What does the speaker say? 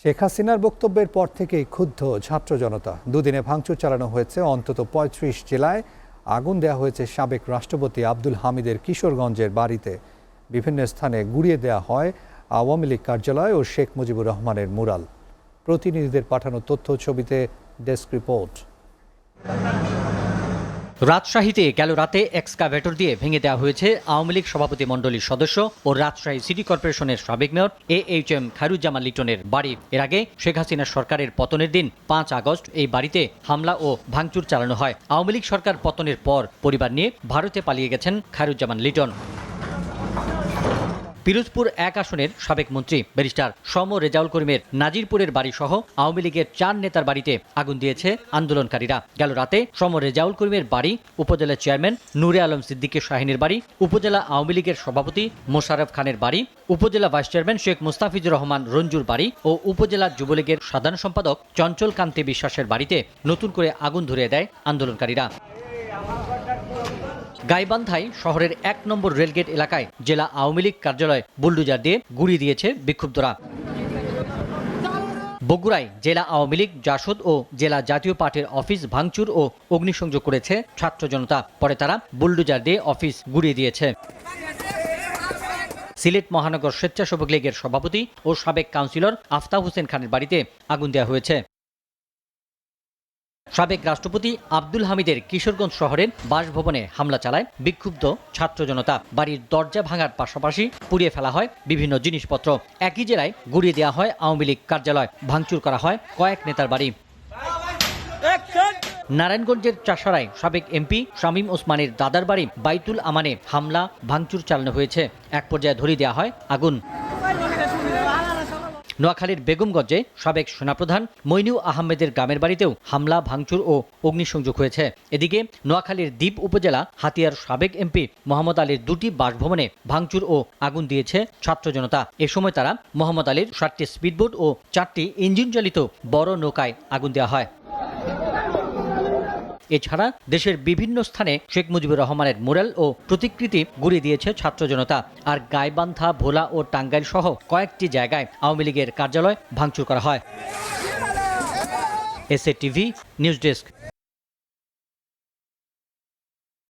শেখ হাসিনার বক্তব্যের পর থেকেই ক্ষুব্ধ ছাত্র জনতা। দুদিনে ভাঙচুর চালানো হয়েছে অন্তত ৩৫ জেলায়। আগুন দেওয়া হয়েছে সাবেক রাষ্ট্রপতি আব্দুল হামিদের কিশোরগঞ্জের বাড়িতে। বিভিন্ন স্থানে গুঁড়িয়ে দেওয়া হয় আওয়ামী লীগ কার্যালয় ও শেখ মুজিবুর রহমানের মুরাল। প্রতিনিধিদের পাঠানো তথ্য ছবিতে ডেস্ক রিপোর্ট। রাজশাহীতে গেল রাতে এক্সকাভেটর দিয়ে ভেঙে দেওয়া হয়েছে আওয়ামী লীগ সভাপতি মণ্ডলীর সদস্য ও রাজশাহী সিটি কর্পোরেশনের সাবেক মেয়র AHM খায়রুজ্জামান লিটনের বাড়ি। এর আগে শেখ হাসিনা সরকারের পতনের দিন ৫ আগস্ট এই বাড়িতে হামলা ও ভাঙচুর চালানো হয়। আওয়ামী লীগ সরকার পতনের পর পরিবার নিয়ে ভারতে পালিয়ে গেছেন খায়রুজ্জামান লিটন। পিরোজপুর ১ আসনের সাবেক মন্ত্রী ব্যারিস্টার সম রেজাউল করিমের নাজিরপুরের বাড়ি সহ আওয়ামী লীগের ৪ নেতার বাড়িতে আগুন দিয়েছে আন্দোলনকারীরা। গেল রাতে সম রেজাউল করিমের বাড়ি, উপজেলা চেয়ারম্যান নূরে আলম সিদ্দিকী শাহিনের বাড়ি, উপজেলা আওয়ামী লীগের সভাপতি মোশাররফ খানের বাড়ি, উপজেলা ভাইস চেয়ারম্যান শেখ মুস্তাফিজুর রহমান রঞ্জুর বাড়ি ও উপজেলা যুবলীগের সাধারণ সম্পাদক চঞ্চল কান্তি বিশ্বাসের বাড়িতে নতুন করে আগুন ধরিয়ে দেয় আন্দোলনকারীরা। গাইবান্ধায় শহরের ১ নম্বর রেলগেট এলাকায় জেলা আওয়ামী লীগ কার্যালয় বুলডোজার দিয়ে গুঁড়িয়ে দিয়েছে বিক্ষুব্ধরা। বগুড়ায় জেলা আওয়ামী লীগ, জাসদ ও জেলা জাতীয় পার্টির অফিস ভাঙচুর ও অগ্নিসংযোগ করেছে ছাত্র জনতা। পরে তারা বুলডোজার দিয়ে অফিস গুঁড়িয়ে দিয়েছে। সিলেট মহানগর স্বেচ্ছাসেবক লীগের সভাপতি ও সাবেক কাউন্সিলর আফতাব হোসেন খানের বাড়িতে আগুন দেওয়া হয়েছে। সাবেক রাষ্ট্রপতি আব্দুল হামিদের কিশোরগঞ্জ শহরের বাসভবনে হামলা চালায় বিক্ষুব্ধ ছাত্র জনতা। বাড়ির দরজা ভাঙার পাশাপাশি পুড়িয়ে ফেলা হয় বিভিন্ন জিনিসপত্র। একই জেলায় গুঁড়িয়ে দেওয়া হয় আওয়ামী লীগ কার্যালয়, ভাঙচুর করা হয় কয়েক নেতার বাড়ি। নারায়ণগঞ্জের চাষারায় সাবেক এমপি শামীম ওসমানের দাদার বাড়ি বাইতুল আমানে হামলা ভাঙচুর চালানো হয়েছে। এক পর্যায়ে ধরিয়ে দেওয়া হয় আগুন। নোয়াখালীর বেগমগঞ্জে সাবেক সেনাপ্রধান মইনু আহমেদের গ্রামের বাড়িতেও হামলা ভাঙচুর ও অগ্নিসংযোগ হয়েছে। এদিকে নোয়াখালীর দ্বীপ উপজেলা হাতিয়ার সাবেক এমপি মোহাম্মদ আলীর ২টি বাসভবনে ভাঙচুর ও আগুন দিয়েছে ছাত্র জনতা। এ সময় তারা মোহাম্মদ আলীর ৭টি স্পিডবোট ও ৪টি ইঞ্জিন চালিত বড় নৌকায় আগুন দেওয়া হয়। এছাড়া দেশের বিভিন্ন স্থানে শেখ মুজিবুর রহমানের মুরাল ও প্রতিকৃতি গুঁড়িয়ে দিয়েছে ছাত্র জনতা। আর গাইবান্ধা, ভোলা ও টাঙ্গাইল সহ কয়েকটি জায়গায় আওয়ামী লীগের কার্যালয় ভাঙচুর করা হয়। SA TV news desk.